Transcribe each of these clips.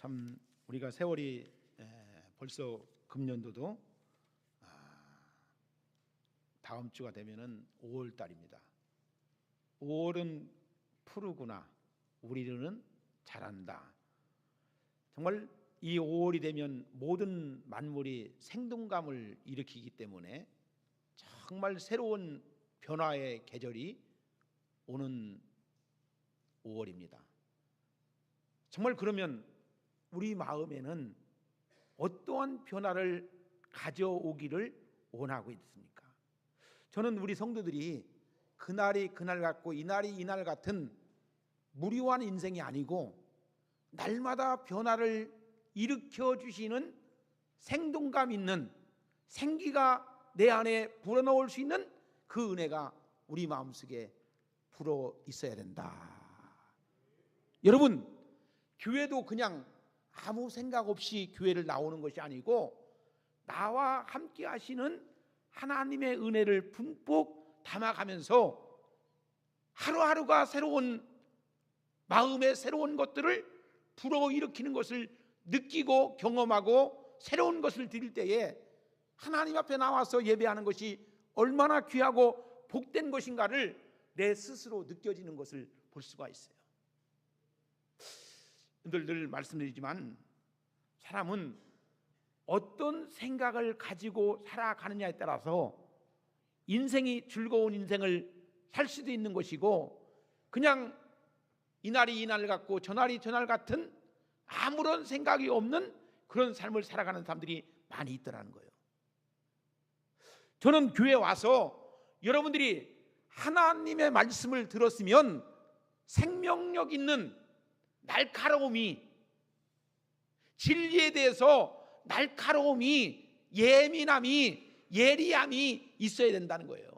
참 우리가 세월이 벌써 금년도도 다음 주가 되면은 5월 달입니다. 5월은 푸르구나, 우리는 자란다. 정말 이 5월이 되면 모든 만물이 생동감을 일으키기 때문에 정말 새로운 변화의 계절이 오는 5월입니다. 정말 그러면 우리 마음에는 어떠한 변화를 가져오기를 원하고 있습니까? 저는 우리 성도들이 그날이 그날 같고 이날이 이날 같은 무료한 인생이 아니고 날마다 변화를 일으켜 주시는 생동감 있는 생기가 내 안에 불어넣을 수 있는 그 은혜가 우리 마음속에 불어 있어야 된다. 여러분, 교회도 그냥 아무 생각 없이 교회를 나오는 것이 아니고 나와 함께 하시는 하나님의 은혜를 듬뿍 담아가면서 하루하루가 새로운 마음의 새로운 것들을 불어일으키는 것을 느끼고 경험하고 새로운 것을 드릴 때에 하나님 앞에 나와서 예배하는 것이 얼마나 귀하고 복된 것인가를 내 스스로 느껴지는 것을 볼 수가 있어요. 늘 말씀드리지만 사람은 어떤 생각을 가지고 살아가느냐에 따라서 인생이 즐거운 인생을 살 수도 있는 것이고 그냥 이날이 이날 같고 저날이 저날 같은 아무런 생각이 없는 그런 삶을 살아가는 사람들이 많이 있더라는 거예요. 저는 교회에 와서 여러분들이 하나님의 말씀을 들었으면 생명력 있는 날카로움이, 진리에 대해서 날카로움이, 예민함이, 예리함이 있어야 된다는 거예요.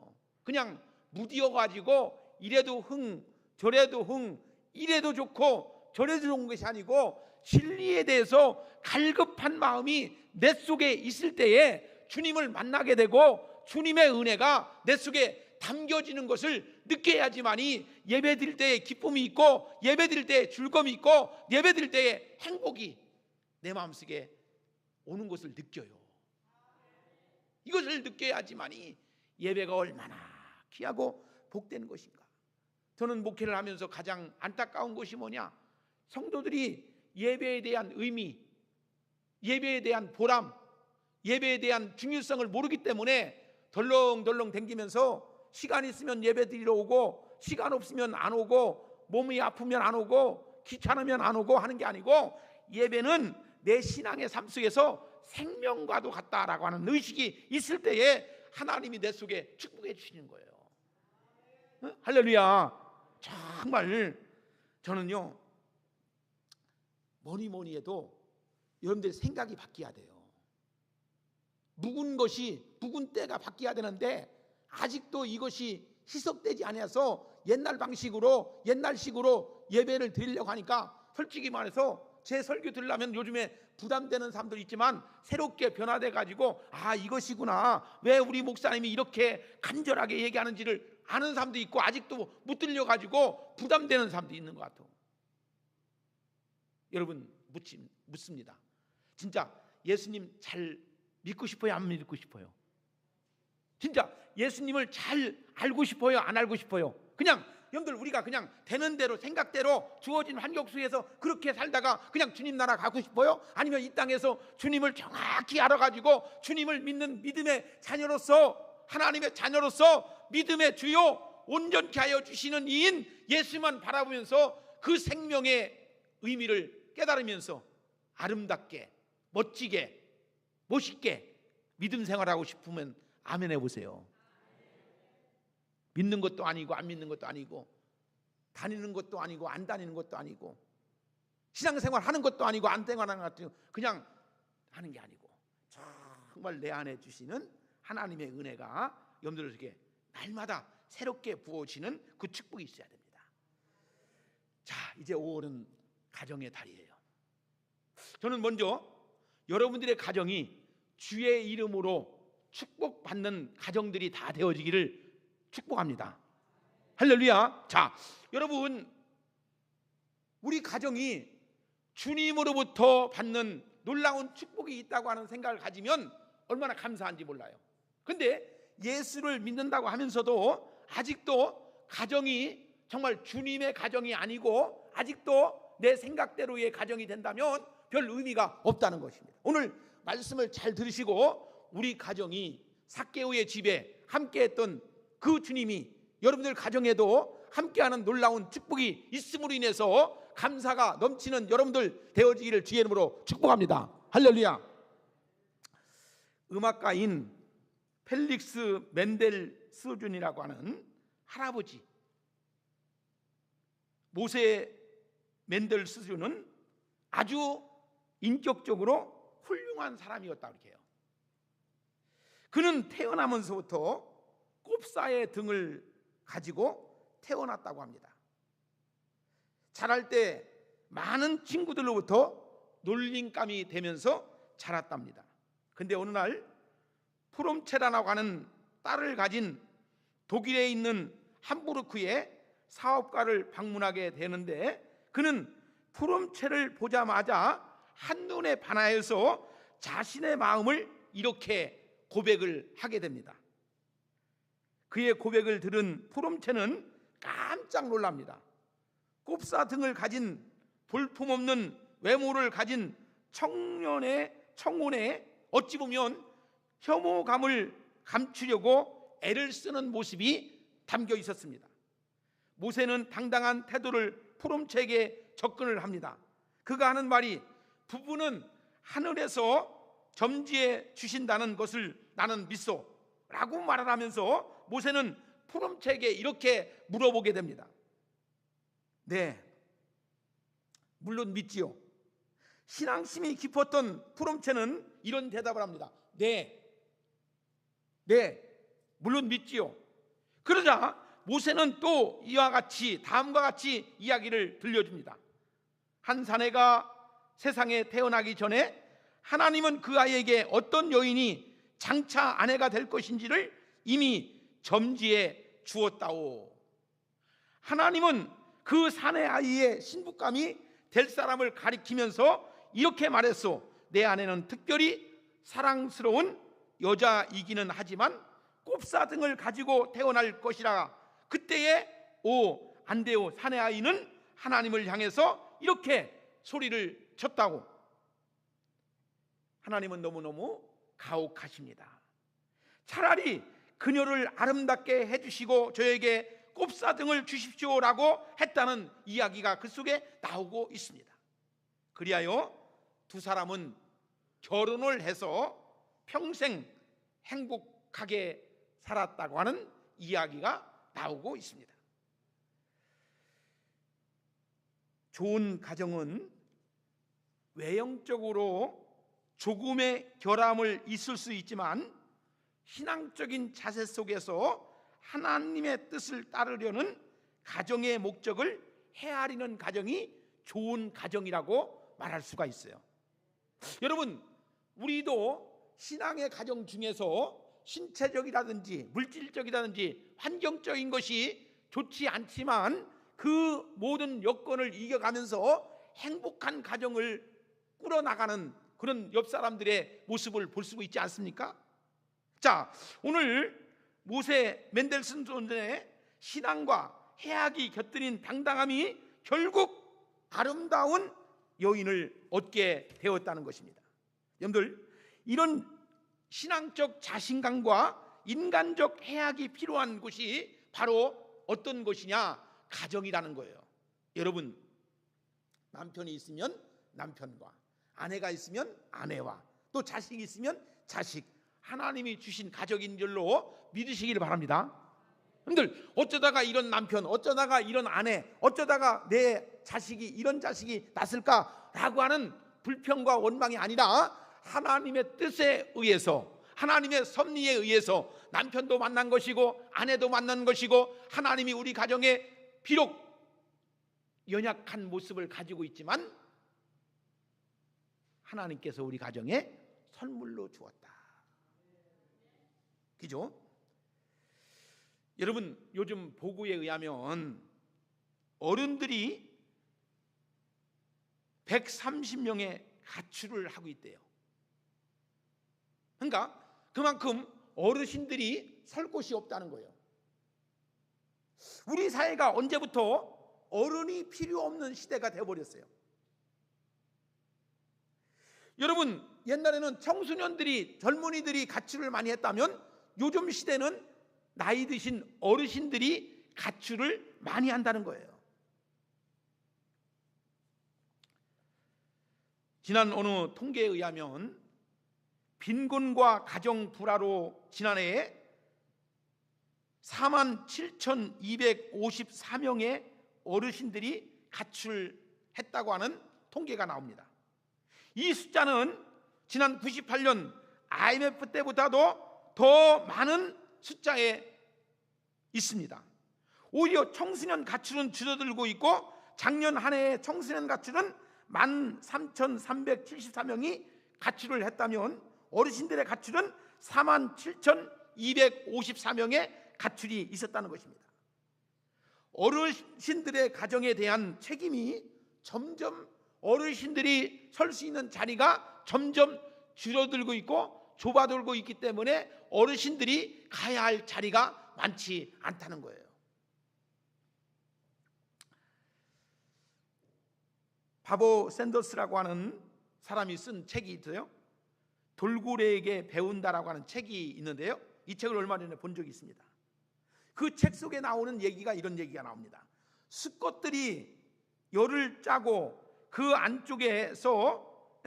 그냥 무디어가지고 이래도 흥 저래도 흥, 이래도 좋고 저래도 좋은 것이 아니고 진리에 대해서 갈급한 마음이 내 속에 있을 때에 주님을 만나게 되고 주님의 은혜가 내 속에 담겨지는 것을 느껴야지만이 예배드릴 때에 기쁨이 있고 예배드릴 때에 즐거움이 있고 예배드릴 때에 행복이 내 마음속에 오는 것을 느껴요. 이것을 느껴야지만이 예배가 얼마나 귀하고 복된 것인가. 저는 목회를 하면서 가장 안타까운 것이 뭐냐, 성도들이 예배에 대한 의미, 예배에 대한 보람, 예배에 대한 중요성을 모르기 때문에 덜렁덜렁 댕기면서 시간 있으면 예배 드리러 오고 시간 없으면 안 오고 몸이 아프면 안 오고 귀찮으면 안 오고 하는 게 아니고 예배는 내 신앙의 삶 속에서 생명과도 같다라고 하는 의식이 있을 때에 하나님이 내 속에 축복해 주시는 거예요. 할렐루야. 정말 저는요 뭐니 해도 여러분들의 생각이 바뀌어야 돼요. 묵은 때가 바뀌어야 되는데 아직도 이것이 희석되지 않아서 옛날 방식으로 옛날식으로 예배를 드리려고 하니까 솔직히 말해서 제 설교 들으려면 요즘에 부담되는 사람도 있지만 새롭게 변화돼 가지고 이것이구나, 왜 우리 목사님이 이렇게 간절하게 얘기하는지를 아는 사람도 있고 아직도 못 들려 가지고 부담되는 사람도 있는 것 같아요. 여러분 묻습니다. 진짜 예수님 잘 믿고 싶어요? 안 믿고 싶어요? 진짜 예수님을 잘 알고 싶어요? 안 알고 싶어요? 그냥 여러분들 우리가 그냥 되는 대로 생각대로 주어진 환경 속에서 그렇게 살다가 그냥 주님 나라 가고 싶어요? 아니면 이 땅에서 주님을 정확히 알아가지고 주님을 믿는 믿음의 자녀로서, 하나님의 자녀로서 믿음의 주요 온전케 하여 주시는 이인 예수만 바라보면서 그 생명의 의미를 깨달으면서 아름답게 멋지게 멋있게 믿음 생활하고 싶으면 아멘 해보세요. 믿는 것도 아니고 안 믿는 것도 아니고 다니는 것도 아니고 안 다니는 것도 아니고 신앙생활 하는 것도 아니고 안 생활하는 것도 아니고 그냥 하는 게 아니고 정말 내 안에 주시는 하나님의 은혜가 여러분들에게 날마다 새롭게 부어지는 그 축복이 있어야 됩니다. 자, 이제 5월은 가정의 달이에요. 저는 먼저 여러분들의 가정이 주의 이름으로 축복받는 가정들이 다 되어지기를 축복합니다. 할렐루야. 자, 여러분 우리 가정이 주님으로부터 받는 놀라운 축복이 있다고 하는 생각을 가지면 얼마나 감사한지 몰라요. 근데 예수를 믿는다고 하면서도 아직도 가정이 정말 주님의 가정이 아니고 아직도 내 생각대로의 가정이 된다면 별 의미가 없다는 것입니다. 오늘 말씀을 잘 들으시고 우리 가정이 삭개오의 집에 함께했던 그 주님이 여러분들 가정에도 함께하는 놀라운 축복이 있음으로 인해서 감사가 넘치는 여러분들 되어지기를 주의 이름으로 축복합니다. 할렐루야. 음악가인 펠릭스 멘델스존이라고 하는 할아버지 모세 멘델스존은 아주 인격적으로 훌륭한 사람이었다 그렇게 해요. 그는 태어나면서부터 꼽사의 등을 가지고 태어났다고 합니다. 자랄 때 많은 친구들로부터 놀림감이 되면서 자랐답니다. 근데 어느 날 프롬체라라고 하는 딸을 가진 독일에 있는 함부르크의 사업가를 방문하게 되는데 그는 프롬체를 보자마자 한눈에 반하여서 자신의 마음을 이렇게 고백을 하게 됩니다. 그의 고백을 들은 프롬체는 깜짝 놀랍니다. 꼽사 등을 가진 볼품없는 외모를 가진 청혼에 어찌 보면 혐오감을 감추려고 애를 쓰는 모습이 담겨 있었습니다. 모세는 당당한 태도를 프롬체에게 접근을 합니다. 그가 하는 말이 부부는 하늘에서 점지해 주신다는 것을 나는 믿소 라고 말을 하면서 모세는 프롬체에게 이렇게 물어보게 됩니다. 네, 물론 믿지요. 신앙심이 깊었던 프롬체는 이런 대답을 합니다. 네, 물론 믿지요. 그러자 모세는 또 이와 같이 다음과 같이 이야기를 들려줍니다. 한 사내가 세상에 태어나기 전에 하나님은 그 아이에게 어떤 여인이 장차 아내가 될 것인지를 이미 점지해 주었다오. 하나님은 그 사내 아이의 신부감이 될 사람을 가리키면서 이렇게 말했소. 내 아내는 특별히 사랑스러운 여자이기는 하지만 꼽사 등을 가지고 태어날 것이라. 그때에 안 돼요. 사내 아이는 하나님을 향해서 이렇게 소리를 쳤다고. 하나님은 너무너무 가혹하십니다. 차라리 그녀를 아름답게 해주시고 저에게 꼽사 등을 주십시오라고 했다는 이야기가 그 속에 나오고 있습니다. 그리하여 두 사람은 결혼을 해서 평생 행복하게 살았다고 하는 이야기가 나오고 있습니다. 좋은 가정은 외형적으로 조금의 결함을 있을 수 있지만 신앙적인 자세 속에서 하나님의 뜻을 따르려는 가정의 목적을 헤아리는 가정이 좋은 가정이라고 말할 수가 있어요. 여러분, 우리도 신앙의 가정 중에서 신체적이라든지 물질적이라든지 환경적인 것이 좋지 않지만 그 모든 여건을 이겨가면서 행복한 가정을 꾸려나가는 그런 옆 사람들의 모습을 볼 수 있지 않습니까? 자, 오늘 모세 멘델스존의 신앙과 해악이 곁들인 당당함이 결국 아름다운 여인을 얻게 되었다는 것입니다. 여러분들, 이런 신앙적 자신감과 인간적 해악이 필요한 곳이 바로 어떤 것이냐? 가정이라는 거예요. 여러분, 남편이 있으면 남편과, 아내가 있으면 아내와, 또 자식이 있으면 자식, 하나님이 주신 가족인 줄로 믿으시길 바랍니다. 여러분들, 어쩌다가 이런 남편, 어쩌다가 이런 아내, 어쩌다가 내 자식이 이런 자식이 났을까라고 하는 불평과 원망이 아니라 하나님의 뜻에 의해서, 하나님의 섭리에 의해서 남편도 만난 것이고 아내도 만난 것이고, 하나님이 우리 가정에 비록 연약한 모습을 가지고 있지만 하나님께서 우리 가정에 선물로 주었다. 그죠? 여러분, 요즘 보고에 의하면 어른들이 130명의 가출을 하고 있대요. 그러니까 그만큼 어르신들이 설 곳이 없다는 거예요. 우리 사회가 언제부터 어른이 필요 없는 시대가 되어버렸어요. 여러분, 옛날에는 청소년들이, 젊은이들이 가출을 많이 했다면 요즘 시대는 나이 드신 어르신들이 가출을 많이 한다는 거예요. 지난 어느 통계에 의하면 빈곤과 가정 불화로 지난해에 47,254명의 어르신들이 가출했다고 하는 통계가 나옵니다. 이 숫자는 지난 98년 IMF 때보다도 더 많은 숫자에 있습니다. 오히려 청소년 가출은 줄어들고 있고 작년 한 해의 청소년 가출은 13,374명이 가출을 했다면 어르신들의 가출은 47,254명의 가출이 있었다는 것입니다. 어르신들의 가정에 대한 책임이 점점, 어르신들이 설 수 있는 자리가 점점 줄어들고 있고 좁아들고 있기 때문에 어르신들이 가야 할 자리가 많지 않다는 거예요. 바보 샌더스라고 하는 사람이 쓴 책이 있어요. 돌고래에게 배운다라고 하는 책이 있는데요, 이 책을 얼마 전에 본 적이 있습니다. 그 책 속에 나오는 얘기가 이런 얘기가 나옵니다. 수컷들이 열을 짜고 그 안쪽에서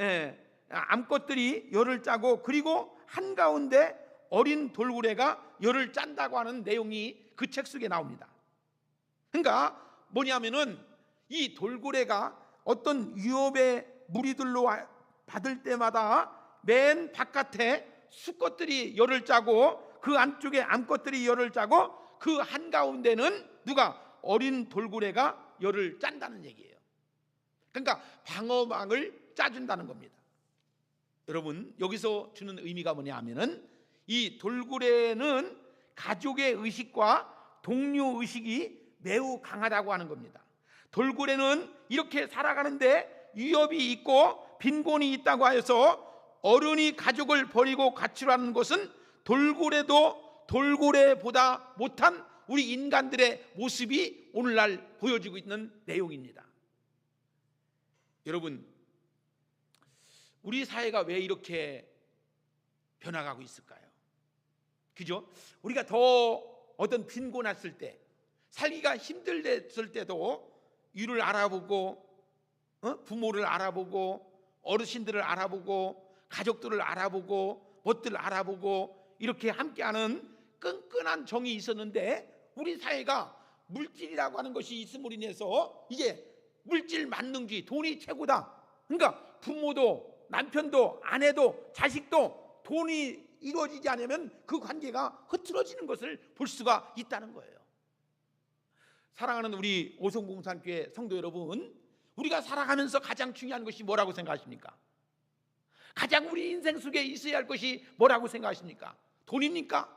암컷들이 열을 짜고 그리고 한가운데 어린 돌고래가 열을 짠다고 하는 내용이 그 책 속에 나옵니다. 그러니까 뭐냐면은 이 돌고래가 어떤 위협의 무리들로 받을 때마다 맨 바깥에 수컷들이 열을 짜고 그 안쪽에 암컷들이 열을 짜고 그 한가운데는 누가? 어린 돌고래가 열을 짠다는 얘기예요. 그러니까 방어막을 짜준다는 겁니다. 여러분, 여기서 주는 의미가 뭐냐 하면은 이 돌고래는 가족의 의식과 동료 의식이 매우 강하다고 하는 겁니다. 돌고래는 이렇게 살아가는데 위협이 있고 빈곤이 있다고 하여서 어른이 가족을 버리고 가출하는 것은 돌고래도 돌고래보다 못한 우리 인간들의 모습이 오늘날 보여지고 있는 내용입니다. 여러분, 우리 사회가 왜 이렇게 변화가고 있을까요? 그죠? 우리가 더 어떤 빈곤했을 때, 살기가 힘들었을 때도 이를 알아보고 부모를 알아보고 어르신들을 알아보고 가족들을 알아보고 뭣들을 알아보고 이렇게 함께하는 끈끈한 정이 있었는데 우리 사회가 물질이라고 하는 것이 있음으로 인해서 이제 물질 만능주의, 돈이 최고다. 그러니까 부모도 남편도 아내도 자식도 돈이 이루어지지 않으면 그 관계가 흐트러지는 것을 볼 수가 있다는 거예요. 사랑하는 우리 오송봉산교회 성도 여러분, 우리가 살아가면서 가장 중요한 것이 뭐라고 생각하십니까? 가장 우리 인생 속에 있어야 할 것이 뭐라고 생각하십니까? 돈입니까?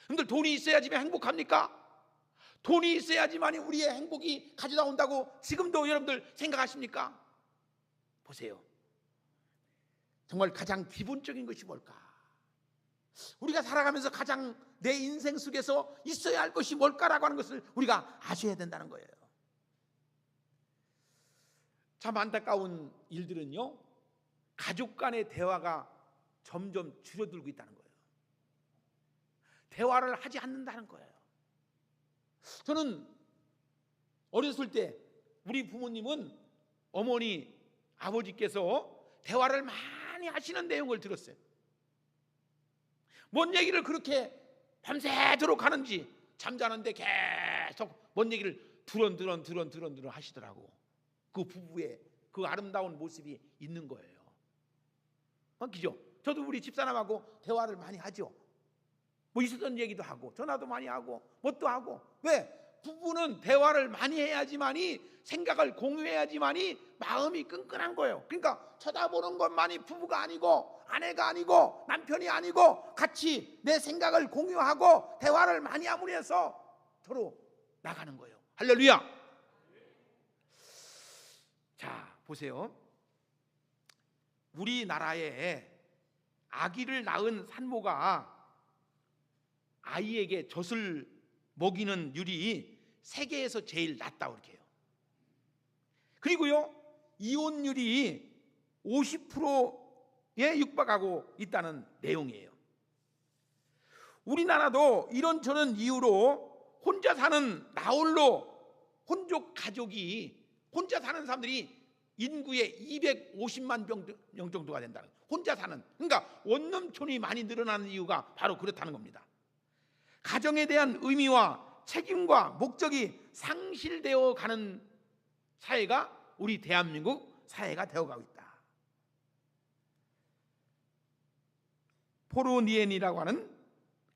여러분들, 돈이 있어야지만 행복합니까? 돈이 있어야지만 우리의 행복이 가져다 온다고 지금도 여러분들 생각하십니까? 보세요. 정말 가장 기본적인 것이 뭘까? 우리가 살아가면서 가장 내 인생 속에서 있어야 할 것이 뭘까라고 하는 것을 우리가 아셔야 된다는 거예요. 참 안타까운 일들은요, 가족 간의 대화가 점점 줄어들고 있다는 거예요. 대화를 하지 않는다는 거예요. 저는 어렸을 때 우리 부모님은 어머니, 아버지께서 대화를 많이 하시는 내용을 들었어요. 뭔 얘기를 그렇게 밤새도록 하는지, 잠자는데 계속 뭔 얘기를 두런두런 하시더라고. 그 부부의 그 아름다운 모습이 있는 거예요. 그죠? 저도 우리 집사람하고 대화를 많이 하죠. 뭐 있었던 얘기도 하고 전화도 많이 하고 뭣도 하고. 왜? 부부는 대화를 많이 해야지만이, 생각을 공유해야지만이 마음이 끈끈한 거예요. 그러니까 쳐다보는 것만이 부부가 아니고 아내가 아니고 남편이 아니고 같이 내 생각을 공유하고 대화를 많이 함으로 해서 서로 나가는 거예요. 할렐루야. 자, 보세요. 우리나라에 아기를 낳은 산모가 아이에게 젖을 먹이는 율이 세계에서 제일 낮다고 이렇게 해요. 그리고요, 이혼율이 50%에 육박하고 있다는 내용이에요. 우리나라도 이런저런 이유로 혼자 사는 나홀로 혼족 가족이, 혼자 사는 사람들이 인구의 250만 명 정도가 된다는, 혼자 사는, 그러니까 원룸촌이 많이 늘어나는 이유가 바로 그렇다는 겁니다. 가정에 대한 의미와 책임과 목적이 상실되어 가는 사회가 우리 대한민국 사회가 되어가고 있다. 포르니엔이라고 하는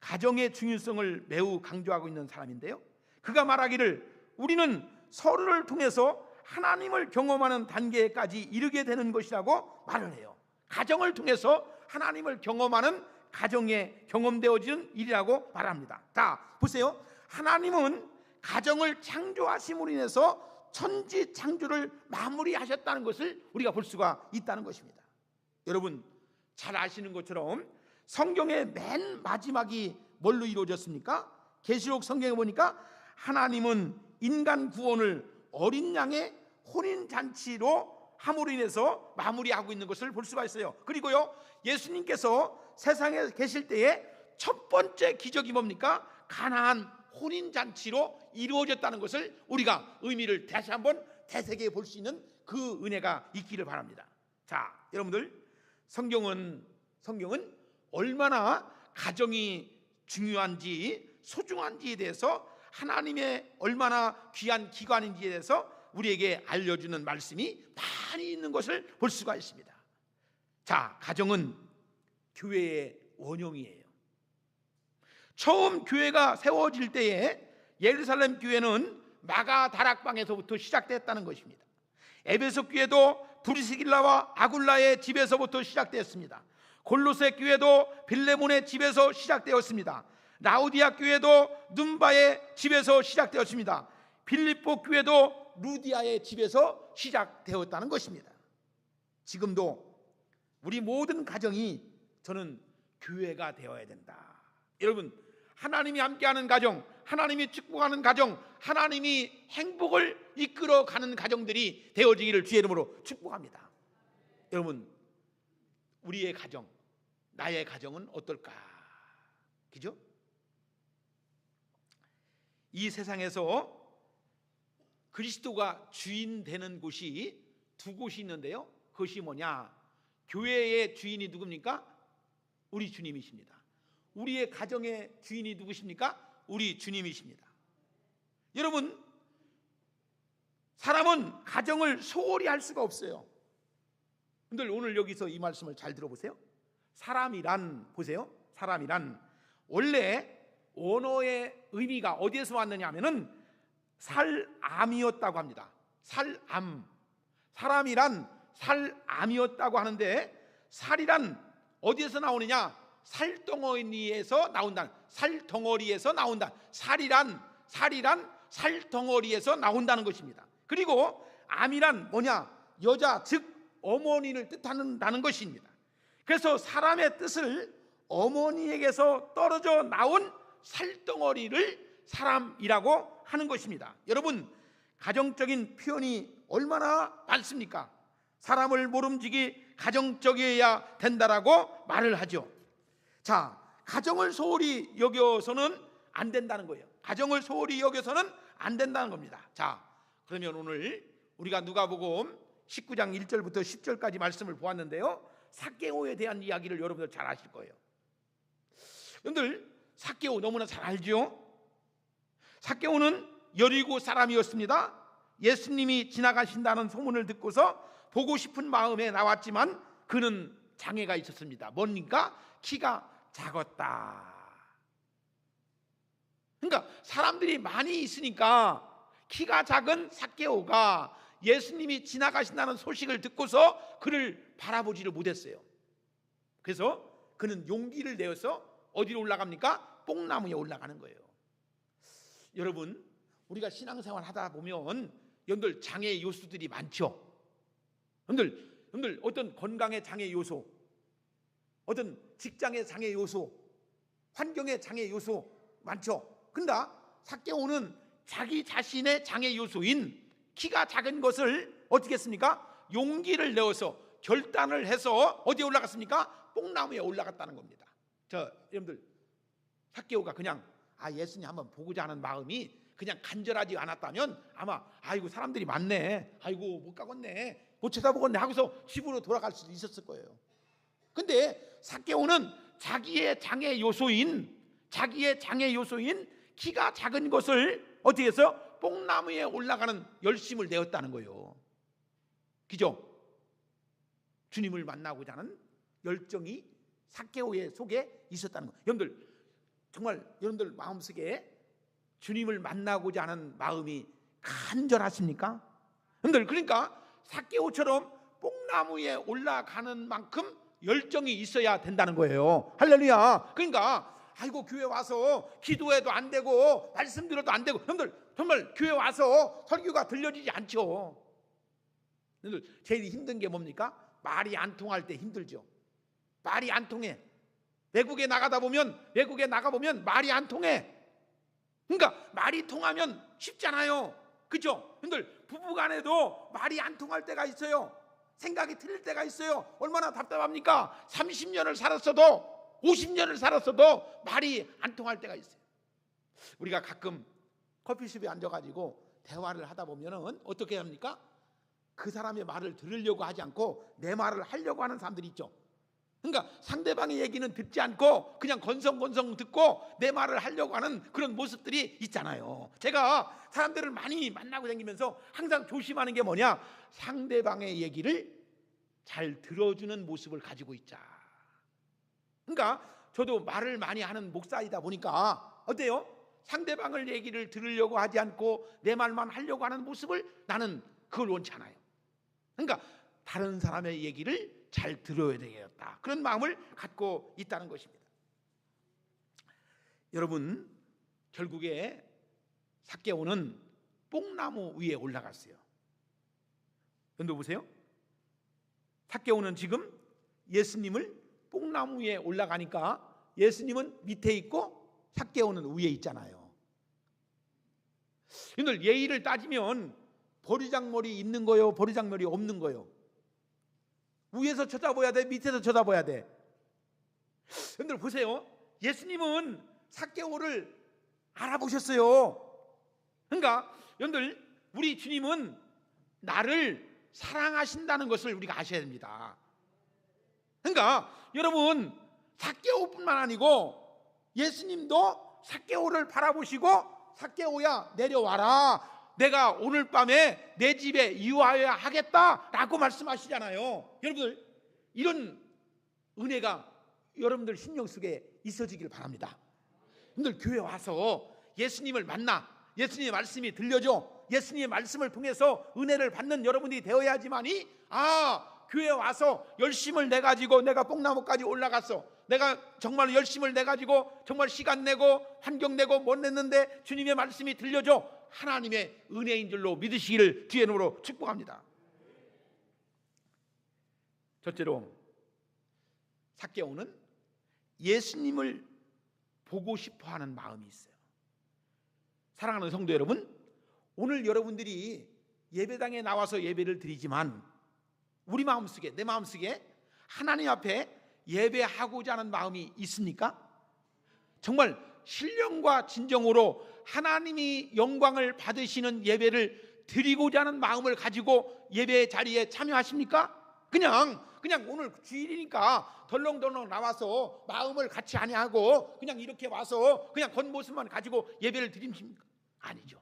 가정의 중요성을 매우 강조하고 있는 사람인데요, 그가 말하기를 우리는 서로를 통해서 하나님을 경험하는 단계까지 이르게 되는 것이라고 말을 해요. 가정을 통해서 하나님을 경험하는, 가정에 경험되어지는 일이라고 말합니다. 자, 보세요. 하나님은 가정을 창조하심으로 인해서 천지 창조를 마무리하셨다는 것을 우리가 볼 수가 있다는 것입니다. 여러분 잘 아시는 것처럼 성경의 맨 마지막이 뭘로 이루어졌습니까? 계시록 성경에 보니까 하나님은 인간 구원을 어린 양의 혼인잔치로 함으로 인해서 마무리하고 있는 것을 볼 수가 있어요. 그리고요, 예수님께서 세상에 계실 때에 첫 번째 기적이 뭡니까? 가나안 혼인잔치로 이루어졌다는 것을 우리가 의미를 다시 한번 되새겨 볼 수 있는 그 은혜가 있기를 바랍니다. 자, 여러분들, 성경은 얼마나 가정이 중요한지, 소중한지에 대해서, 하나님의 얼마나 귀한 기관인지에 대해서 우리에게 알려주는 말씀이 많이 있는 것을 볼 수가 있습니다. 자, 가정은 교회의 원형이에요. 처음 교회가 세워질 때에 예루살렘 교회는 마가 다락방에서부터 시작됐다는 것입니다. 에베소 교회도 브리스길라와 아굴라의 집에서부터 시작되었습니다. 골로새 교회도 빌레몬의 집에서 시작되었습니다. 라우디아 교회도 눈바의 집에서 시작되었습니다. 빌립보 교회도 루디아의 집에서 시작되었다는 것입니다. 지금도 우리 모든 가정이 저는 교회가 되어야 된다. 여러분, 하나님이 함께하는 가정, 하나님이 축복하는 가정, 하나님이 행복을 이끌어가는 가정들이 되어지기를 주의 이름으로 축복합니다. 여러분, 우리의 가정, 나의 가정은 어떨까? 그죠? 이 세상에서 그리스도가 주인 되는 곳이 두 곳이 있는데요, 그것이 뭐냐? 교회의 주인이 누굽니까? 우리 주님이십니다. 우리의 가정의 주인이 누구십니까? 우리 주님이십니다. 여러분, 사람은 가정을 소홀히 할 수가 없어요. 근데 오늘 여기서 이 말씀을 잘 들어보세요. 사람이란, 보세요, 사람이란 원래 원어의 의미가 어디에서 왔느냐 하면은 살암이었다고 합니다. 살암, 사람이란 살암이었다고 하는데, 살이란 어디에서 나오느냐? 살덩어리에서 나온다. 살덩어리에서 나온다. 살이란 살덩어리에서 나온다는 것입니다. 그리고 암이란 뭐냐? 여자, 즉 어머니를 뜻한다는 것입니다. 그래서 사람의 뜻을 어머니에게서 떨어져 나온 살덩어리를 사람이라고 하는 것입니다. 여러분, 가정적인 표현이 얼마나 많습니까? 사람을 모름지기 가정적이어야 된다라고 말을 하죠. 자, 가정을 소홀히 여겨서는 안 된다는 거예요. 가정을 소홀히 여겨서는 안 된다는 겁니다. 자, 그러면 오늘 우리가 누가복음 19장 1절부터 10절까지 말씀을 보았는데요, 삭개오에 대한 이야기를 여러분들 잘 아실 거예요. 여러분들, 삭개오 너무나 잘 알죠? 삭개오는 여리고 사람이었습니다. 예수님이 지나가신다는 소문을 듣고서 보고 싶은 마음에 나왔지만 그는 장애가 있었습니다. 뭡니까? 키가 작았다. 그러니까 사람들이 많이 있으니까 키가 작은 삭개오가 예수님이 지나가신다는 소식을 듣고서 그를 바라보지를 못했어요. 그래서 그는 용기를 내어서 어디로 올라갑니까? 뽕나무에 올라가는 거예요. 여러분, 우리가 신앙생활 하다 보면 여러분들 장애 요소들이 많죠. 여러분들 어떤 건강의 장애 요소, 어떤 직장의 장애 요소, 환경의 장애 요소 많죠. 근데 삭개오는 자기 자신의 장애 요소인 키가 작은 것을 어떻게 했습니까? 용기를 내어서 결단을 해서 어디에 올라갔습니까? 뽕나무에 올라갔다는 겁니다. 여러분들 삭개오가 그냥 예수님 한번 보고자 하는 마음이 그냥 간절하지 않았다면 아마 아이고 사람들이 많네, 아이고 못 가겠네, 못 쳐다보겠네 하고서 집으로 돌아갈 수도 있었을 거예요. 근데 삭개오는 자기의 장애 요소인 키가 작은 것을 어떻게 해서 뽕나무에 올라가는 열심을 내었다는 거예요. 그죠? 주님을 만나고자 하는 열정이 삭개오의 속에 있었다는 거예요. 여러분들 정말 여러분들 마음속에 주님을 만나고자 하는 마음이 간절하십니까? 여러분들 그러니까 삭개오처럼 뽕나무에 올라가는 만큼 열정이 있어야 된다는 거예요. 할렐루야. 그러니까 아이고 교회 와서 기도해도 안 되고 말씀 들어도 안 되고, 여러분들 정말 교회 와서 설교가 들려지지 않죠. 여러분들 제일 힘든 게 뭡니까? 말이 안 통할 때 힘들죠. 말이 안 통해. 외국에 나가 보면 말이 안 통해. 그러니까 말이 통하면 쉽잖아요. 그렇죠? 여러분들 부부간에도 말이 안 통할 때가 있어요. 생각이 틀릴 때가 있어요. 얼마나 답답합니까? 30년을 살았어도 50년을 살았어도 말이 안 통할 때가 있어요. 우리가 가끔 커피숍에 앉아가지고 대화를 하다 보면은 어떻게 합니까? 그 사람의 말을 들으려고 하지 않고 내 말을 하려고 하는 사람들이 있죠. 그러니까 상대방의 얘기는 듣지 않고 그냥 건성건성 듣고 내 말을 하려고 하는 그런 모습들이 있잖아요. 제가 사람들을 많이 만나고 다니면서 항상 조심하는 게 뭐냐? 상대방의 얘기를 잘 들어주는 모습을 가지고 있자. 그러니까 저도 말을 많이 하는 목사이다 보니까 어때요? 상대방을 얘기를 들으려고 하지 않고 내 말만 하려고 하는 모습을 나는 그걸 원치 않아요. 그러니까 다른 사람의 얘기를 잘 들어야 되겠다, 그런 마음을 갖고 있다는 것입니다. 여러분 결국에 삭개오는 뽕나무 위에 올라갔어요. 여러분 보세요. 삭개오는 지금 예수님을 뽕나무 위에 올라가니까 예수님은 밑에 있고 삭개오는 위에 있잖아요. 여러분들 예의를 따지면 보리장머리 있는 거요, 보리장머리 없는 거요? 위에서 쳐다봐야 돼, 밑에서 쳐다봐야 돼? 여러분들 보세요. 예수님은 삭개오를 알아보셨어요. 그러니까 여러분들 우리 주님은 나를 사랑하신다는 것을 우리가 아셔야 됩니다. 그러니까 여러분 삭개오뿐만 아니고 예수님도 삭개오를 바라보시고 삭개오야 내려와라, 내가 오늘 밤에 내 집에 이와야 하겠다라고 말씀하시잖아요. 여러분들 이런 은혜가 여러분들 신령 속에 있어지길 바랍니다. 여러분들 교회 와서 예수님을 만나 예수님의 말씀이 들려줘, 예수님의 말씀을 통해서 은혜를 받는 여러분이 되어야지만이 교회 와서 열심을 내가지고 내가 뽕나무까지 올라갔어, 내가 정말 열심을 내가지고 정말 시간 내고 환경 내고 못 냈는데 주님의 말씀이 들려줘, 하나님의 은혜인 줄로 믿으시기를 주의 이름으로 축복합니다. 첫째로 삭개오는 예수님을 보고 싶어하는 마음이 있어요. 사랑하는 성도 여러분, 오늘 여러분들이 예배당에 나와서 예배를 드리지만 우리 마음속에, 내 마음속에 하나님 앞에 예배하고자 하는 마음이 있습니까? 정말 신령과 진정으로 하나님이 영광을 받으시는 예배를 드리고자 하는 마음을 가지고 예배 자리에 참여하십니까? 그냥 오늘 주일이니까 덜렁덜렁 나와서 마음을 같이 아니하고 그냥 이렇게 와서 그냥 겉모습만 가지고 예배를 드리십니까? 아니죠.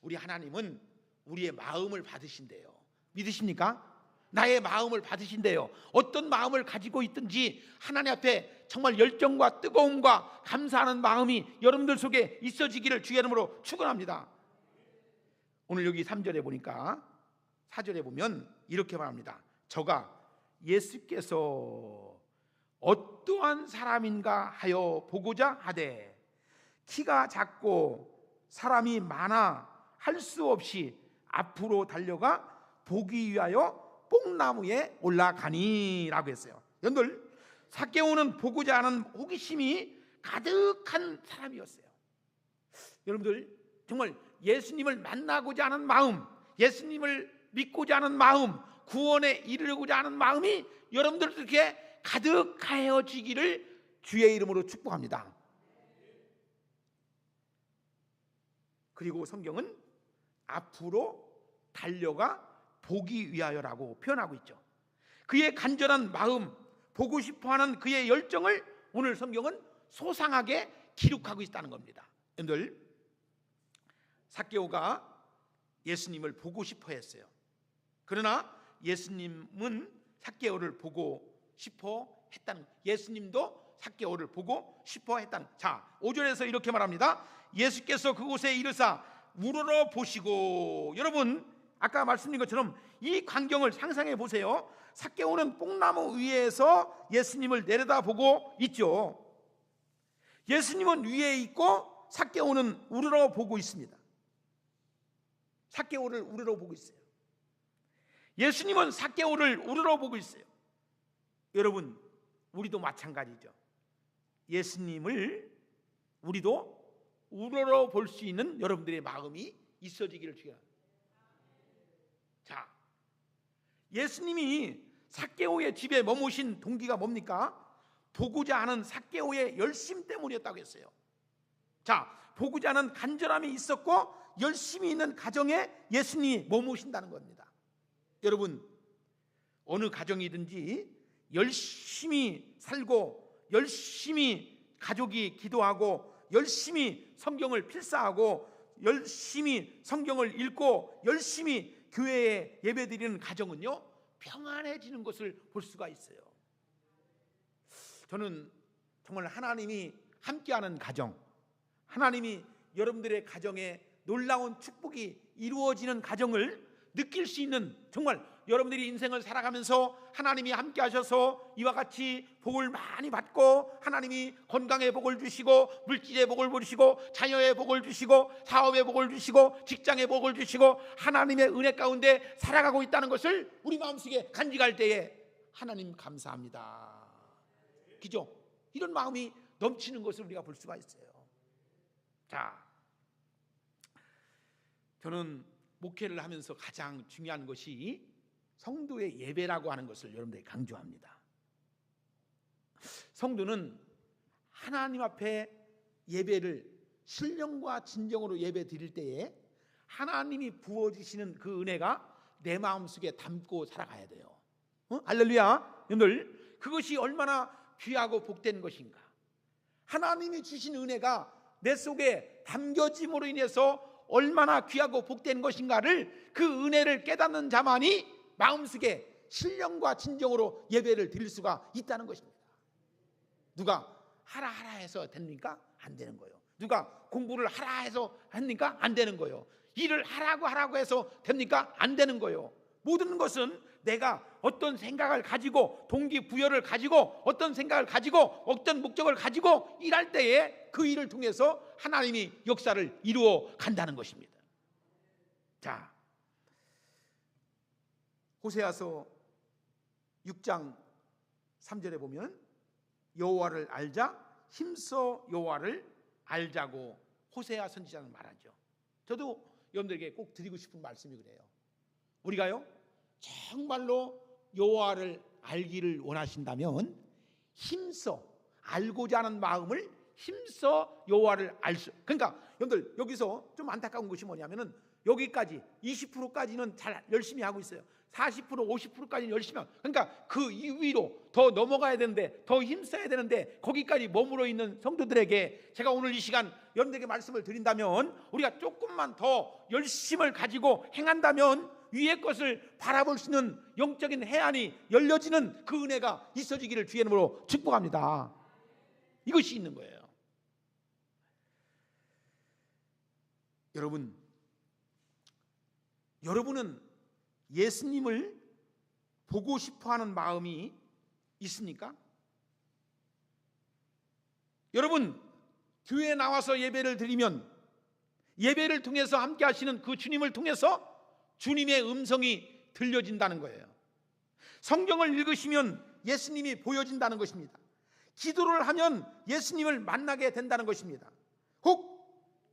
우리 하나님은 우리의 마음을 받으신대요. 믿으십니까? 나의 마음을 받으신대요. 어떤 마음을 가지고 있든지 하나님 앞에 정말 열정과 뜨거움과 감사하는 마음이 여러분들 속에 있어지기를 주의 이름으로 축원합니다. 오늘 여기 3절에 보니까 4절에 보면 이렇게 말합니다. 저가 예수께서 어떠한 사람인가 하여 보고자 하되 키가 작고 사람이 많아 할 수 없이 앞으로 달려가 보기 위하여 뽕나무에 올라가니라고 했어요. 여러분들, 삭개오는 보고자 하는 호기심이 가득한 사람이었어요. 여러분들, 정말 예수님을 만나고자 하는 마음, 예수님을 믿고자 하는 마음, 구원에 이르려고자 하는 마음이 여러분들에게 가득하여지기를 주의 이름으로 축복합니다. 그리고 성경은 앞으로 달려가 보기 위하여라고 표현하고 있죠. 그의 간절한 마음, 보고 싶어하는 그의 열정을 오늘 성경은 소상하게 기록하고 있다는 겁니다. 여러분들, 삭개오가 예수님을 보고 싶어 했어요. 그러나 예수님은 삭개오를 보고 싶어 했다는, 예수님도 삭개오를 보고 싶어 했다는. 자, 5절에서 이렇게 말합니다. 예수께서 그곳에 이르사 우러러 보시고. 여러분, 아까 말씀드린 것처럼 이 광경을 상상해 보세요. 삭개오는 뽕나무 위에서 예수님을 내려다보고 있죠. 예수님은 위에 있고 삭개오는 우러러 보고 있습니다. 삭개오를 우러러 보고 있어요. 예수님은 삭개오를 우러러 보고 있어요. 여러분, 우리도 마찬가지죠. 예수님을 우리도 우러러 볼 수 있는 여러분들의 마음이 있어지기를 주옵니다. 자, 예수님이 삭개오의 집에 머무신 동기가 뭡니까? 보고자 하는 삭개오의 열심 때문이었다고 했어요. 자, 보고자 하는 간절함이 있었고 열심이 있는 가정에 예수님이 머무신다는 겁니다. 여러분, 어느 가정이든지 열심히 살고 열심히 가족이 기도하고 열심히 성경을 필사하고 열심히 성경을 읽고 열심히 교회에 예배드리는 가정은요, 평안해지는 것을 볼 수가 있어요. 저는 정말 하나님이 함께하는 가정, 하나님이 여러분들의 가정에 놀라운 축복이 이루어지는 가정을 느낄 수 있는, 정말 여러분들이 인생을 살아가면서 하나님이 함께 하셔서 이와 같이 복을 많이 받고 하나님이 건강의 복을 주시고 물질의 복을 주시고 자녀의 복을 주시고 사업의 복을 주시고 직장의 복을 주시고 하나님의 은혜 가운데 살아가고 있다는 것을 우리 마음속에 간직할 때에 하나님 감사합니다, 그죠? 이런 마음이 넘치는 것을 우리가 볼 수가 있어요. 자, 저는 목회를 하면서 가장 중요한 것이 성도의 예배라고 하는 것을 여러분들이 강조합니다. 성도는 하나님 앞에 예배를 신령과 진정으로 예배 드릴 때에 하나님이 부어주시는 그 은혜가 내 마음속에 담고 살아가야 돼요. 할렐루야. 여러분들, 그것이 얼마나 귀하고 복된 것인가. 하나님이 주신 은혜가 내 속에 담겨짐으로 인해서 얼마나 귀하고 복된 것인가를, 그 은혜를 깨닫는 자만이 마음속에 신령과 진정으로 예배를 드릴 수가 있다는 것입니다. 누가 하라 해서 됩니까? 안 되는 거예요. 누가 공부를 하라 해서 합니까? 안 되는 거예요. 일을 하라고 해서 됩니까? 안 되는 거예요. 모든 것은 내가 어떤 생각을 가지고, 동기부여를 가지고, 어떤 생각을 가지고, 어떤 목적을 가지고 일할 때에 그 일을 통해서 하나님이 역사를 이루어 간다는 것입니다. 자, 호세아서 6장 3절에 보면 여호와를 알자, 힘써 여호와를 알자고 호세아 선지자는 말하죠. 저도 여러분들에게 꼭 드리고 싶은 말씀이 그래요. 우리가요, 정말로 여호와를 알기를 원하신다면 힘써, 알고자 하는 마음을 힘써 여호와를 알 수. 그러니까 여러분들, 여기서 좀 안타까운 것이 뭐냐면은 여기까지 20%까지는 잘 열심히 하고 있어요. 40%, 50%까지는 열심히 하고, 그러니까 그 위로 더 넘어가야 되는데, 더 힘써야 되는데 거기까지 머물러 있는 성도들에게 제가 오늘 이 시간 여러분들에게 말씀을 드린다면, 우리가 조금만 더 열심을 가지고 행한다면 위의 것을 바라볼 수 있는 영적인 해안이 열려지는 그 은혜가 있어지기를 주의 이름으로 축복합니다. 이것이 있는 거예요. 여러분은 예수님을 보고 싶어하는 마음이 있습니까? 여러분, 교회에 나와서 예배를 드리면 예배를 통해서 함께 하시는 그 주님을 통해서 주님의 음성이 들려진다는 거예요. 성경을 읽으시면 예수님이 보여진다는 것입니다. 기도를 하면 예수님을 만나게 된다는 것입니다. 혹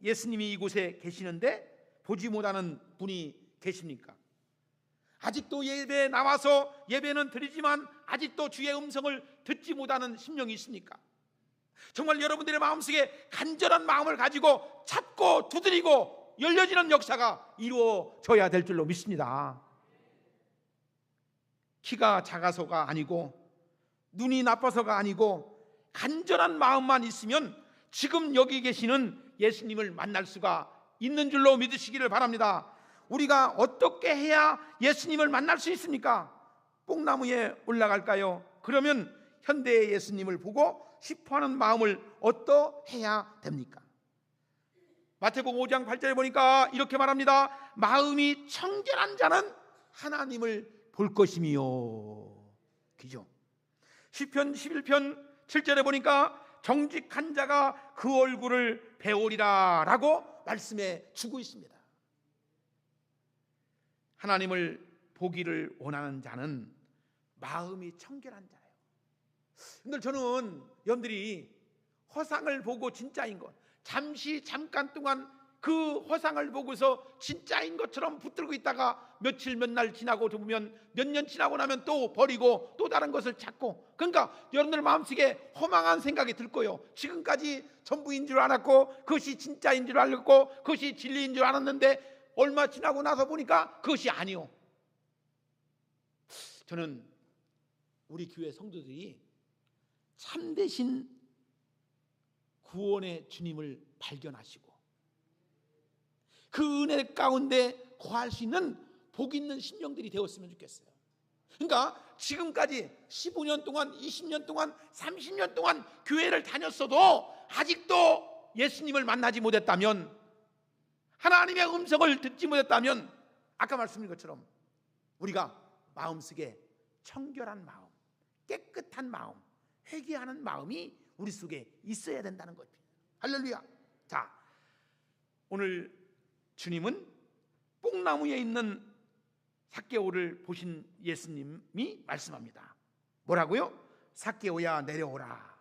예수님이 이곳에 계시는데 보지 못하는 분이 계십니까? 아직도 예배에 나와서 예배는 드리지만 아직도 주의 음성을 듣지 못하는 심령이 있습니까? 정말 여러분들의 마음속에 간절한 마음을 가지고 찾고 두드리고 열려지는 역사가 이루어져야 될 줄로 믿습니다. 키가 작아서가 아니고 눈이 나빠서가 아니고 간절한 마음만 있으면 지금 여기 계시는 예수님을 만날 수가 있는 줄로 믿으시기를 바랍니다. 우리가 어떻게 해야 예수님을 만날 수 있습니까? 뽕나무에 올라갈까요? 그러면 현대의 예수님을 보고 싶어하는 마음을 어떠해야 됩니까? 마태복음 5장 8절에 보니까 이렇게 말합니다. 마음이 청결한 자는 하나님을 볼 것이며. 그죠? 시편 11편 7절에 보니까 정직한 자가 그 얼굴을 배우리라 라고 말씀해 주고 있습니다. 하나님을 보기를 원하는 자는 마음이 청결한 자예요. 근데 저는 여러분들이 허상을 보고 진짜인 것, 잠깐 동안 그 허상을 보고서 진짜인 것처럼 붙들고 있다가 며칠 몇 날 지나고 보면 몇 년 지나고 나면 또 버리고 또 다른 것을 찾고, 그러니까 여러분들 마음속에 허망한 생각이 들 거예요. 지금까지 전부인 줄 알았고 그것이 진짜인 줄 알았고 그것이 진리인 줄 알았는데 얼마 지나고 나서 보니까 그것이 아니요. 저는 우리 교회 성도들이 참되신 구원의 주님을 발견하시고 그 은혜 가운데 거할 수 있는 복 있는 심령들이 되었으면 좋겠어요. 그러니까 지금까지 15년 동안 20년 동안 30년 동안 교회를 다녔어도 아직도 예수님을 만나지 못했다면, 하나님의 음성을 듣지 못했다면, 아까 말씀드린 것처럼 우리가 마음속에 청결한 마음, 깨끗한 마음, 회개하는 마음이 우리 속에 있어야 된다는 거죠. 할렐루야. 자, 오늘 주님은 뽕나무에 있는 삭개오를 보신 예수님이 말씀합니다. 뭐라고요? 삭개오야 내려오라.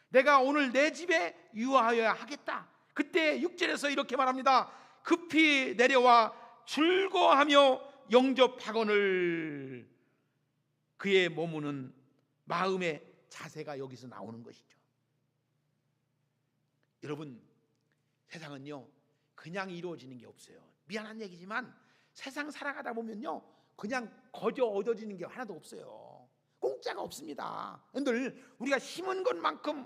내가 오늘 내 집에 유하여야 하겠다. 그때 6절에서 이렇게 말합니다. 급히 내려와 즐거워하며 영접하거늘. 그의 머무는 마음의 자세가 여기서 나오는 것이죠. 여러분, 세상은요 그냥 이루어지는 게 없어요. 미안한 얘기지만 세상 살아가다 보면요 그냥 거저 얻어지는 게 하나도 없어요. 공짜가 없습니다. 여러분들, 우리가 심은 것만큼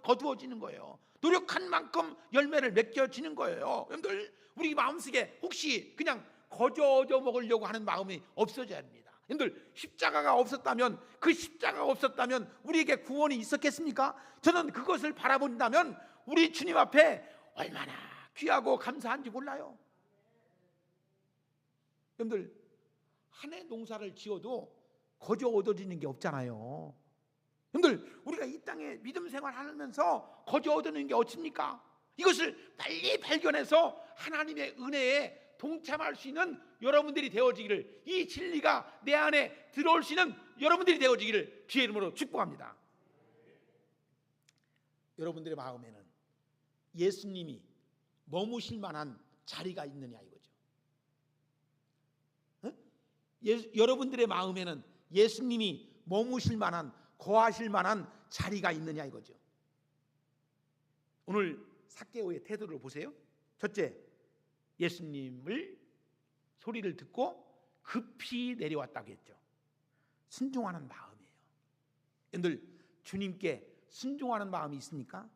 거두어지는 거예요. 노력한 만큼 열매를 맺겨지는 거예요. 여러분들, 우리 마음속에 혹시 그냥 거저 얻어 먹으려고 하는 마음이 없어져야 합니다. 여러분들, 십자가가 없었다면, 그 십자가가 없었다면 우리에게 구원이 있었겠습니까? 저는 그것을 바라본다면 우리 주님 앞에 얼마나 귀하고 감사한지 몰라요. 여러분들, 한 해 농사를 지어도 거저 얻어지는 게 없잖아요. 여러분들, 우리가 이 땅에 믿음 생활하면서 거저 얻어지는 게 어떻습니까? 이것을 빨리 발견해서 하나님의 은혜에 동참할 수 있는 여러분들이 되어지기를, 이 진리가 내 안에 들어올 수 있는 여러분들이 되어지기를 주의 이름으로 축복합니다. 여러분들의 마음에는 예수님이 머무실 만한 자리가 있느냐 이거죠. 여러분들의 마음에는 예수님이 머무실 만한, 거하실 만한 자리가 있느냐 이거죠. 오늘 삭개오의 태도를 보세요. 첫째, 예수님을 소리를 듣고 급히 내려왔다고 했죠. 순종하는 마음이에요. 여러분들, 주님께 순종하는 마음이 있습니까?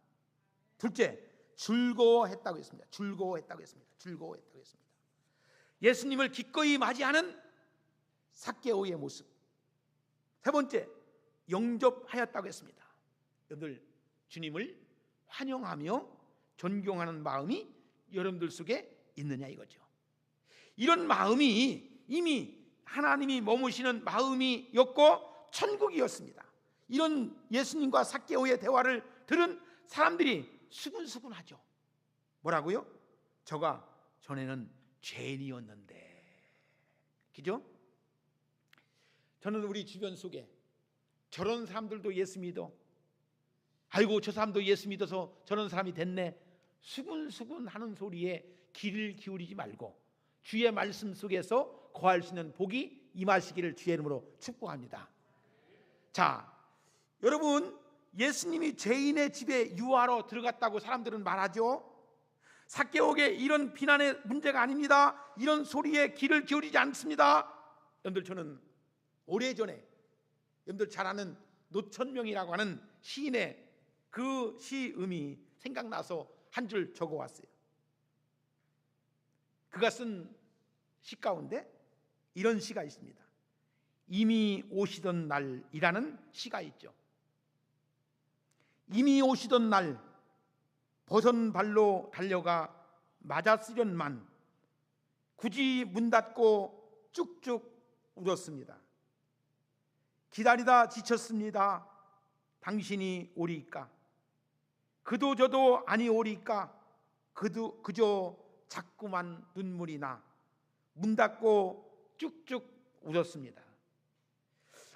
둘째, 즐거워했다고 했습니다. 즐거워했다고 했습니다. 즐거워했다고 했습니다. 예수님을 기꺼이 맞이하는 삭개오의 모습. 세 번째, 영접하였다고 했습니다. 여러분들, 주님을 환영하며 존경하는 마음이 여러분들 속에 있느냐 이거죠. 이런 마음이 이미 하나님이 머무시는 마음이었고 천국이었습니다. 이런 예수님과 삭개오의 대화를 들은 사람들이 수근수근하죠. 뭐라고요? 저가 전에는 죄인이었는데. 그죠? 저는 우리 주변 속에 저런 사람들도 예수 믿어, 아이고 저 사람도 예수 믿어서 저런 사람이 됐네, 수군수군 하는 소리에 귀를 기울이지 말고 주의 말씀 속에서 거할 수 있는 복이 임하시기를 주의 이름으로 축복합니다. 자, 여러분, 예수님이 죄인의 집에 유하러 들어갔다고 사람들은 말하죠. 삭개오에게 이런 비난의 문제가 아닙니다. 이런 소리에 귀를 기울이지 않습니다. 여러분들, 저는 오래전에 여러분들 잘 아는 노천명이라고 하는 시인의 그 시음이 생각나서 한 줄 적어왔어요. 그가 쓴 시 가운데 이런 시가 있습니다. 이미 오시던 날이라는 시가 있죠. 이미 오시던 날 벗은 발로 달려가 맞았으련만 굳이 문 닫고 쭉쭉 울었습니다. 기다리다 지쳤습니다. 당신이 오리까? 그도 저도 아니 오리까? 그저 자꾸만 눈물이 나 문 닫고 쭉쭉 울었습니다.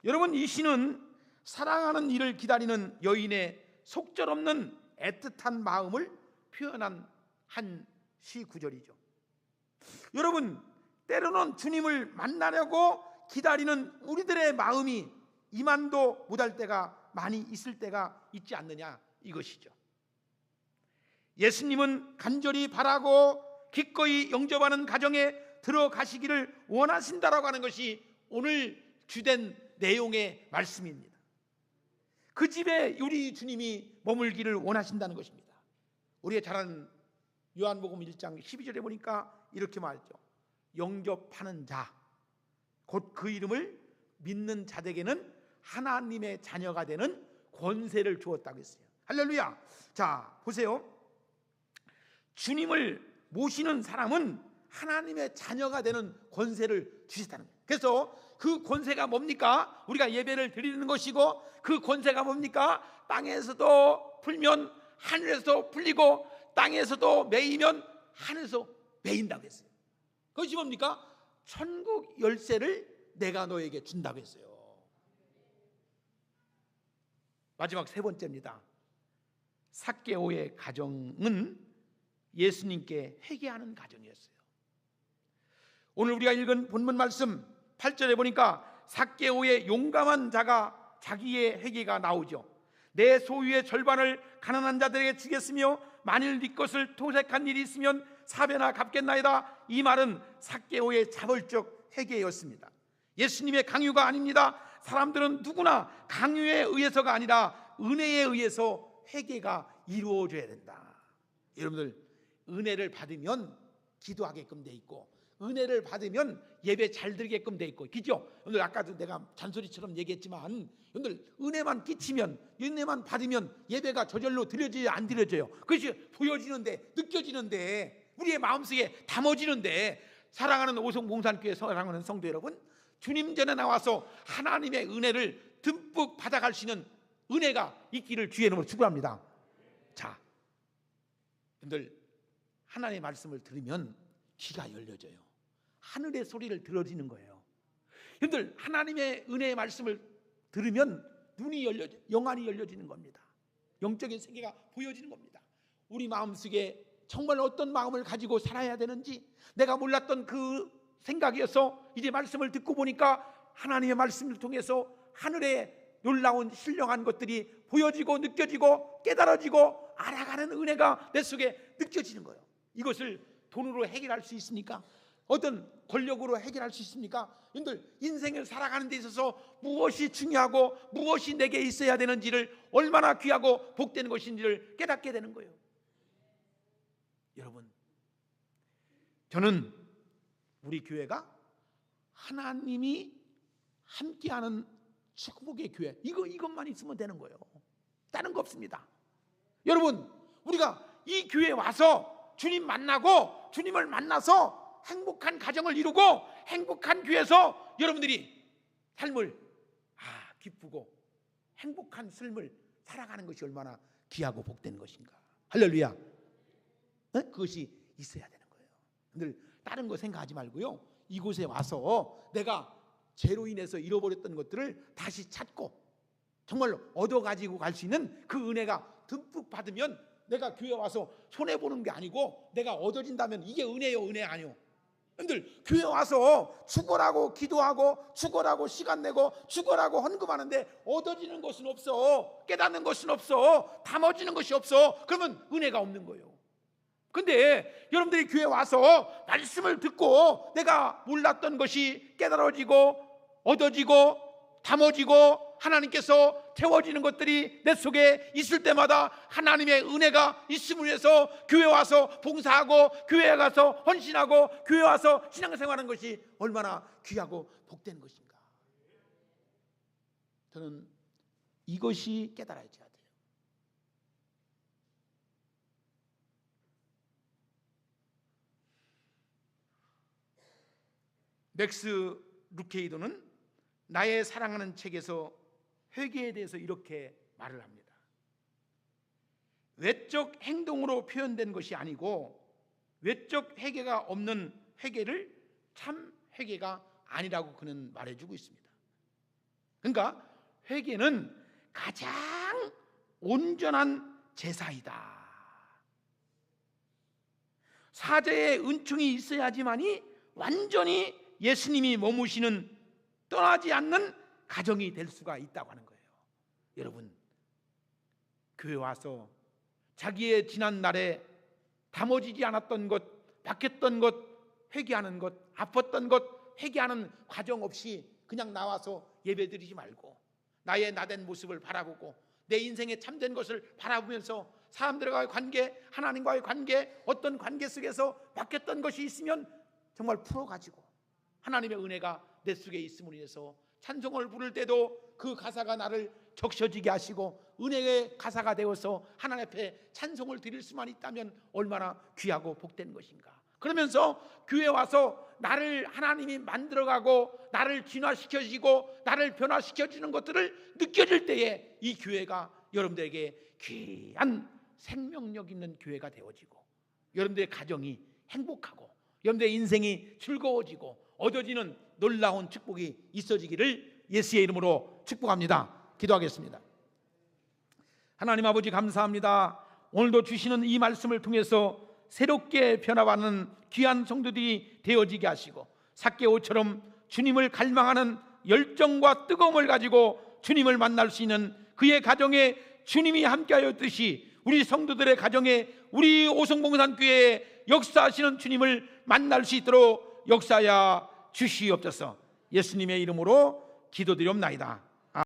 여러분, 이 시는 사랑하는 이를 기다리는 여인의 속절없는 애틋한 마음을 표현한 한 시 구절이죠. 여러분, 때로는 주님을 만나려고 기다리는 우리들의 마음이 이만도 못할 때가 많이 있을 때가 있지 않느냐, 이것이죠. 예수님은 간절히 바라고 기꺼이 영접하는 가정에 들어가시기를 원하신다라고 하는 것이 오늘 주된 내용의 말씀입니다. 그 집에 우리 주님이 머물기를 원하신다는 것입니다. 우리가 잘 아는 요한복음 1장 12절에 보니까 이렇게 말하죠. 영접하는 자, 곧 그 이름을 믿는 자에게는 하나님의 자녀가 되는 권세를 주었다고 했어요. 할렐루야. 자, 보세요. 주님을 모시는 사람은 하나님의 자녀가 되는 권세를 주셨다는 거예요. 그래서 그 권세가 뭡니까? 우리가 예배를 드리는 것이고, 그 권세가 뭡니까? 땅에서도 풀면 하늘에서 풀리고, 땅에서도 매이면 하늘에서 매인다고 했어요. 그것이 뭡니까? 천국 열쇠를 내가 너에게 준다고 했어요. 마지막 세 번째입니다. 삭개오의 가정은 예수님께 회개하는 가정이었어요. 오늘 우리가 읽은 본문 말씀 8절에 보니까 삭개오의 용감한 자가 자기의 회개가 나오죠. 내 소유의 절반을 가난한 자들에게 주겠으며 만일 네 것을 토색한 일이 있으면 사배나 갚겠나이다. 이 말은 삭개오의 자발적 회개였습니다. 예수님의 강요가 아닙니다. 사람들은 누구나 강요에 의해서가 아니라 은혜에 의해서 회개가 이루어져야 된다. 여러분들, 은혜를 받으면 기도하게끔 돼 있고, 은혜를 받으면 예배 잘 드리게끔 돼 있고, 그죠? 오늘 아까도 내가 잔소리처럼 얘기했지만, 여러분들 은혜만 끼치면, 은혜만 받으면 예배가 저절로 드려져요, 안 드려져요? 그것이 보여지는데, 느껴지는데, 우리의 마음속에 담아지는데, 사랑하는 오송봉산교회 사랑하는 성도 여러분, 주님 전에 나와서 하나님의 은혜를 듬뿍 받아갈 수 있는 은혜가 있기를 주의 이름으로 축원합니다. 자, 여러분들, 하나님의 말씀을 들으면 귀가 열려져요. 하늘의 소리를 들어지는 거예요. 여러분들, 하나님의 은혜의 말씀을 들으면 눈이 열려져, 영안이 열려지는 겁니다. 영적인 세계가 보여지는 겁니다. 우리 마음속에 정말 어떤 마음을 가지고 살아야 되는지 내가 몰랐던 그 생각이어서 이제 말씀을 듣고 보니까 하나님의 말씀을 통해서 하늘의 놀라운 신령한 것들이 보여지고 느껴지고 깨달아지고 알아가는 은혜가 내 속에 느껴지는 거예요. 이것을 돈으로 해결할 수 있습니까? 어떤 권력으로 해결할 수 있습니까? 여러분들, 인생을 살아가는 데 있어서 무엇이 중요하고 무엇이 내게 있어야 되는지를, 얼마나 귀하고 복되는 것인지를 깨닫게 되는 거예요. 여러분, 저는 우리 교회가 하나님이 함께하는 축복의 교회, 이것만 있으면 되는 거예요. 다른 거 없습니다. 여러분, 우리가 이 교회에 와서 주님 만나고 주님을 만나서 행복한 가정을 이루고 행복한 교회에서 여러분들이 삶을 기쁘고 행복한 삶을 살아가는 것이 얼마나 귀하고 복된 것인가. 할렐루야. 그것이 있어야 되는 거예요. 늘 다른 거 생각하지 말고요, 이곳에 와서 내가 죄로 인해서 잃어버렸던 것들을 다시 찾고 정말로 얻어가지고 갈 수 있는 그 은혜가 듬뿍 받으면 내가 교회 와서 손해보는 게 아니고 내가 얻어진다면 이게 은혜요, 은혜 아니요. 여러분들 교회 와서 죽어라고 기도하고 죽어라고 시간 내고 죽어라고 헌금하는데 얻어지는 것은 없어, 깨닫는 것은 없어, 담아지는 것이 없어. 그러면 은혜가 없는 거예요. 근데 여러분들이 교회 와서 말씀을 듣고 내가 몰랐던 것이 깨달아지고 얻어지고 담아지고 하나님께서 채워지는 것들이 내 속에 있을 때마다 하나님의 은혜가 있음을 위해서 교회 와서 봉사하고 교회에 가서 헌신하고 교회 와서 신앙생활하는 것이 얼마나 귀하고 복된 것인가. 저는 이것이 깨달아져야 돼요. 맥스 루케이도는 나의 사랑하는 책에서 회개에 대해서 이렇게 말을 합니다. 외적 행동으로 표현된 것이 아니고 외적 회개가 없는 회개를 참 회개가 아니라고 그는 말해주고 있습니다. 그러니까 회개는 가장 온전한 제사이다. 사제의 은총이 있어야지만이 완전히 예수님이 머무시는 떠나지 않는 가정이 될 수가 있다고 하는 거예요. 여러분, 교회 와서 자기의 지난 날에 담아지지 않았던 것, 박혔던 것, 회개하는 것, 아팠던 것 회개하는 과정 없이 그냥 나와서 예배드리지 말고 나의 나된 모습을 바라보고 내 인생의 참된 것을 바라보면서 사람들과의 관계, 하나님과의 관계, 어떤 관계 속에서 박혔던 것이 있으면 정말 풀어가지고 하나님의 은혜가 내 속에 있음으로 인해서 찬송을 부를 때도 그 가사가 나를 적셔지게 하시고 은혜의 가사가 되어서 하나님 앞에 찬송을 드릴 수만 있다면 얼마나 귀하고 복된 것인가. 그러면서 교회 와서 나를 하나님이 만들어가고 나를 진화시켜주고 나를 변화시켜주는 것들을 느껴질 때에 이 교회가 여러분들에게 귀한 생명력 있는 교회가 되어지고 여러분들의 가정이 행복하고 여러분들의 인생이 즐거워지고 얻어지는 놀라운 축복이 있어지기를 예수의 이름으로 축복합니다. 기도하겠습니다. 하나님 아버지 감사합니다. 오늘도 주시는 이 말씀을 통해서 새롭게 변화받는 귀한 성도들이 되어지게 하시고 삭개오처럼 주님을 갈망하는 열정과 뜨거움을 가지고 주님을 만날 수 있는 그의 가정에 주님이 함께하였듯이 우리 성도들의 가정에 우리 오성봉산교회에 역사하시는 주님을 만날 수 있도록 역사하여 주시옵소서. 예수님의 이름으로 기도드리옵나이다.